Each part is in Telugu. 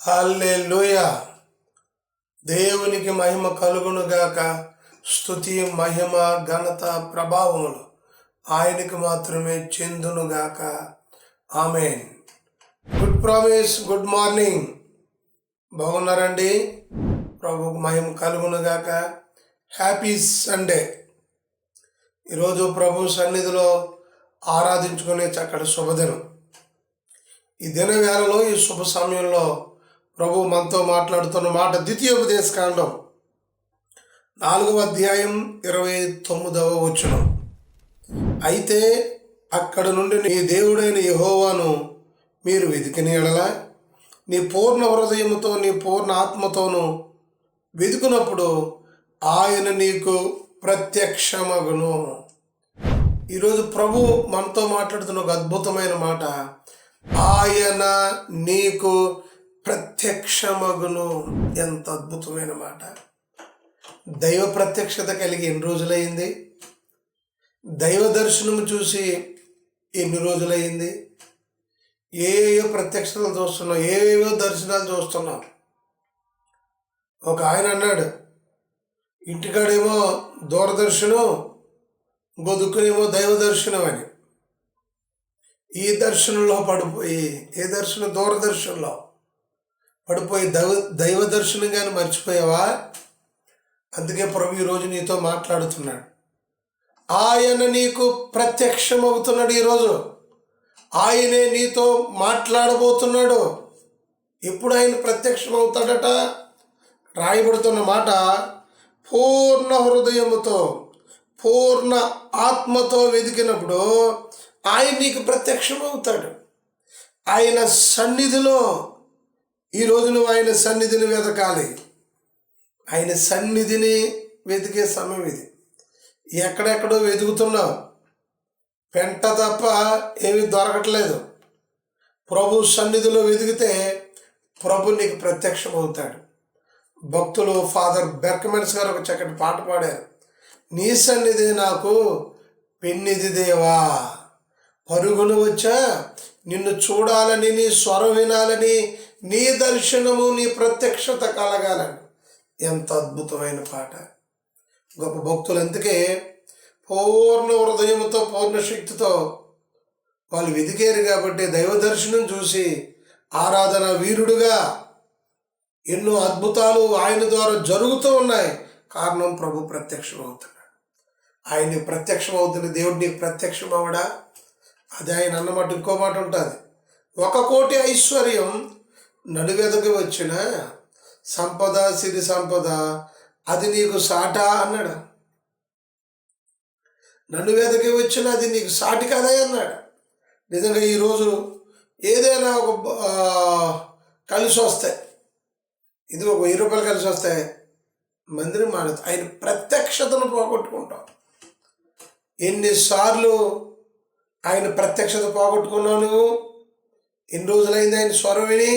హల్లెలూయా. దేవునికి మహిమ కలుగునుగాక. స్తుతి, మహిమ, ఘనత, ప్రభావములు ఆయనకి మాత్రమే చెందునుగాక. Amen. Good promise. Good morning. బాగున్నారండి? ప్రభుకు మహిమ కలుగునుగాక. Happy Sunday. ఈరోజు ప్రభు సన్నిధిలో ఆరాధించుకునే చక్కటి శుభదినం. ఈ దినవేళలో, ఈ శుభ సమయంలో ప్రభు మనతో మాట్లాడుతున్న మాట ద్వితీయోపదేశకాండం 4వ అధ్యాయం 29వ వచనం. అయితే అక్కడ నుండి నీ దేవుడైన యెహోవాను మీరు వెతికిన యెడల నీ పూర్ణ హృదయముతో నీ పూర్ణ ఆత్మతోనూ వెతుకున్నప్పుడు ఆయన నీకు ప్రత్యక్షమగును. ఈరోజు ప్రభు మనతో మాట్లాడుతున్న ఒక అద్భుతమైన మాట, ఆయన నీకు ప్రత్యక్షమగును. ఎంత అద్భుతమైన మాట. దైవ ప్రత్యక్షత కలిగి ఎన్ని రోజులైంది? దైవ దర్శనం చూసి ఎన్ని రోజులైంది? ఏవో ప్రత్యక్షతలు చూస్తున్నాం, ఏవేవో దర్శనాలు చూస్తున్నాం. ఒక ఆయన అన్నాడు, ఇంటికాడేమో దూరదర్శనం, ఇంకో దుక్కునేమో దైవ దర్శనం అని. ఈ దర్శనంలో పడిపోయి, ఏ దర్శనం? దూరదర్శనంలో పడిపోయి దైవ దర్శనం కానీ మర్చిపోయావా? అందుకే ప్రభు ఈరోజు నీతో మాట్లాడుతున్నాడు. ఆయన నీకు ప్రత్యక్షమవుతున్నాడు. ఈరోజు ఆయనే నీతో మాట్లాడబోతున్నాడు. ఎప్పుడు ఆయన ప్రత్యక్షమవుతాడట? రాయబడుతున్న మాట, పూర్ణ హృదయముతో పూర్ణ ఆత్మతో వెతికినప్పుడు ఆయన నీకు ప్రత్యక్షమవుతాడు. ఆయన సన్నిధిలో ఈరోజు నువ్వు ఆయన సన్నిధిని వెతకాలి. ఆయన సన్నిధిని వెతికే సమయం ఇది. ఎక్కడెక్కడో వెతుకుతున్నావు, పెంట తప్ప ఏమీ దొరకట్లేదు. ప్రభు సన్నిధిలో వెతికితే ప్రభు నీకు ప్రత్యక్షమవుతాడు. భక్తులు ఫాదర్ బెర్కమెన్స్ గారు ఒక చక్కటి పాట పాడారు. నీ సన్నిధి నాకు పెన్నిది దేవా, పరుగును వచ్చా నిన్ను చూడాలని, నీ స్వరం వినాలని, నీ దర్శనము, నీ ప్రత్యక్షత కలగాలని. ఎంత అద్భుతమైన పాట. గొప్ప భక్తులు అందుకే పూర్ణ హృదయంతో పూర్ణ శక్తితో వాళ్ళు వెతికారు కాబట్టి దైవ దర్శనం చూసి ఆరాధన వీరుడుగా ఎన్నో అద్భుతాలు ఆయన ద్వారా జరుగుతూ ఉన్నాయి. కారణం ప్రభు ప్రత్యక్షం అవుతున్నాడు. ఆయన ప్రత్యక్షం అవుతున్న దేవుడు నీకు ప్రత్యక్షం అవడా? అది ఆయన అన్నమాట. ఇంకో మాట ఉంటుంది, 1,000,000 ఐశ్వర్యం నడువెదకి వచ్చిన సంపద, సిరి సంపద అది నీకు సాటా అన్నాడు. నడువెదకి వచ్చిన అది నీకు సాటి కదా అన్నాడు. నిజంగా ఈరోజు ఏదైనా ఒక కలిసి వస్తాయి, ఇది ఒక 1000 రూపాయలు కలిసి వస్తాయి, మందిరం మానదు. ఆయన ప్రత్యక్షతను పోగొట్టుకుంటాం. ఎన్నిసార్లు ఆయన ప్రత్యక్షత పోగొట్టుకున్నావు నువ్వు? ఎన్ని రోజులైంది ఆయన స్వరం విని?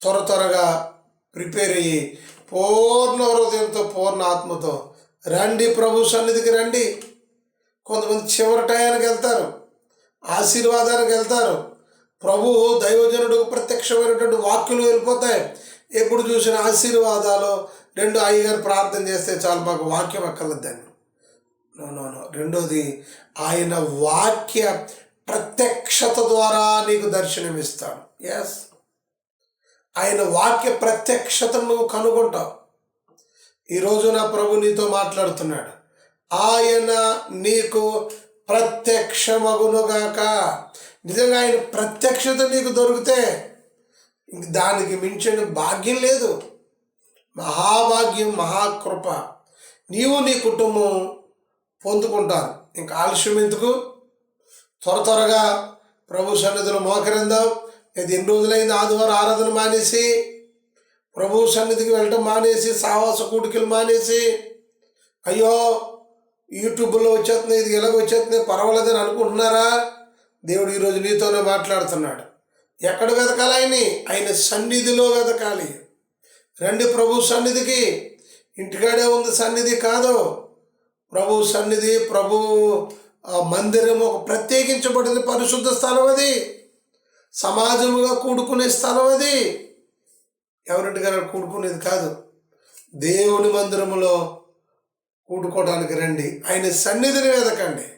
త్వరగా ప్రిపేర్ అయ్యి పూర్ణ హృదయంతో పూర్ణ ఆత్మతో రండి, ప్రభు సన్నిధికి రండి. కొంతమంది చివరి టయానికి వెళ్తారు, ఆశీర్వాదానికి వెళ్తారు. ప్రభు దైవజనుడు ప్రత్యక్షమైనటువంటి వాక్యులు వెళ్ళిపోతాయి. ఎప్పుడు చూసిన ఆశీర్వాదాలు. 2 అయ్యగారు ప్రార్థన చేస్తే చాలు, మాకు వాక్యం అక్కర్లేదని. నో. రెండోది, ఆయన వాక్య ప్రత్యక్షత ద్వారా నీకు దర్శనమిస్తాడు. ఎస్, ఆయన వాక్య ప్రత్యక్షతను నువ్వు కనుగొంటావు. ఈరోజు నా ప్రభు నీతో మాట్లాడుతున్నాడు. ఆయన నీకు ప్రత్యక్షమగునుగాక. నిజంగా ఆయన ప్రత్యక్షత నీకు దొరికితే దానికి మించిన భాగ్యం లేదు. మహాభాగ్యం, మహాకృప నీవు నీ కుటుంబం పొందుకుంటారు. ఇంకా ఆలస్యం ఎందుకు? త్వరగా ప్రభు సన్నిధిలో మోకరిందాం. ఇది ఎన్ని రోజులైంది ఆదివారం ఆరాధన మానేసి, ప్రభు సన్నిధికి వెళ్ళటం మానేసి, సావాస కూడికలు మానేసి, అయ్యో యూట్యూబ్లో వచ్చేస్తున్నాయి, ఇది ఎలాగ వచ్చేస్తున్నాయి, పర్వాలేదని అనుకుంటున్నారా? దేవుడు ఈరోజు నీతోనే మాట్లాడుతున్నాడు. ఎక్కడ వెతకాలి? ఆయన సన్నిధిలో వెతకాలి. రండి ప్రభు సన్నిధికి. ఇంటికాడే ఉంది సన్నిధి కాదు, ప్రభు సన్నిధి, ప్రభు మందిరం ఒక ప్రత్యేకించబడిన పరిశుద్ధ స్థలం. అది సమాజముగా కూడుకునే స్థలం. అది ఎవరింటిగా కూడుకునేది కాదు. దేవుని మందిరములో కూడుకోవడానికి రండి. ఆయన సన్నిధిని వెదకండి.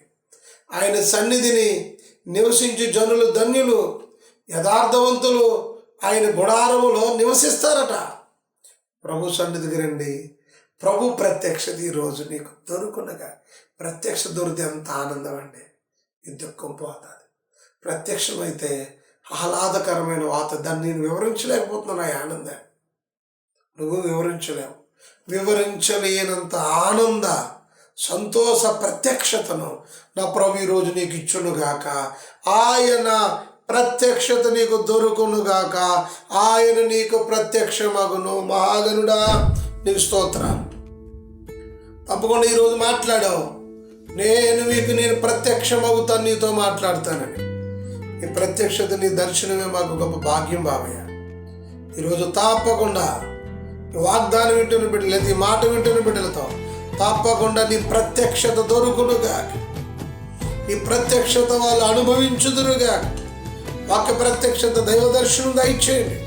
ఆయన సన్నిధిని నివసించి జనులు ధన్యులు, యథార్థవంతులు ఆయన గుడారములో నివసిస్తారట. ప్రభు సన్నిధికి రండి. ప్రభు ప్రత్యక్షత ఈరోజు నీకు దొరుకునగా. ప్రత్యక్ష దొరికితే ఎంత ఆనందం అండి. ఈ దుఃఖం పోతుంది. ప్రత్యక్షమైతే ఆహ్లాదకరమైన వాత. దాన్ని నేను వివరించలేకపోతున్నాను. ఆ ఆనందాన్ని నువ్వు వివరించలేవు. వివరించలేనంత ఆనంద సంతోష ప్రత్యక్షతను నా ప్రభు ఈరోజు నీకు ఇచ్చునుగాక. ఆయన ప్రత్యక్షత నీకు దొరుకునుగాక. ఆయన నీకు ప్రత్యక్షమగును. మహాగణుడా నీకు స్తోత్రాలు. తప్పకుండా ఈరోజు మాట్లాడావు. నేను ప్రత్యక్షమవుతాను, నీతో మాట్లాడతానని. ఈ ప్రత్యక్షత, నీ దర్శనమే మాకు గొప్ప భాగ్యం బాబయ్య. ఈరోజు తప్పకుండా ఈ వాగ్దానం వింటున్న బిడ్డలు, లేదా ఈ మాట వింటున్న బిడ్డలతో తప్పకుండా నీ ప్రత్యక్షత దొరుకునుగా. నీ ప్రత్యక్షత వాళ్ళు అనుభవించుదురుగా. వాక్య ప్రత్యక్షత, దైవ దర్శనం దయచేయండి.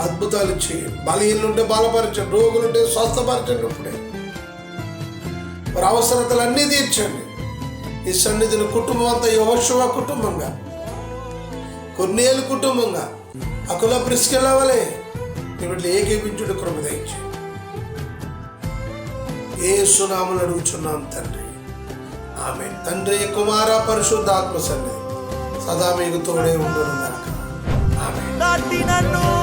అద్భుతాలు చేయండి. బలహీనులుంటే బలపరచండి, రోగులుంటే స్వస్థపరచండి. ఇప్పుడే వారి అవసరతలన్నీ తీర్చండి. ఈ సన్నిధిని కుటుంబం అంతా యెహోషువ కుటుంబంగా, కొర్నేలు కుటుంబంగా, అకుల ప్రిస్కిల వలె వీటిని ఏకీపించుడు కృప దయచేయండి. యేసు నామమున అడుగుచున్నాం తండ్రి, ఆమేన్. తండ్రి, కుమార, పరిశుద్ధాత్మ సన్నిధి సదా మీకు తోడే ఉండును గాక. ఆమేన్.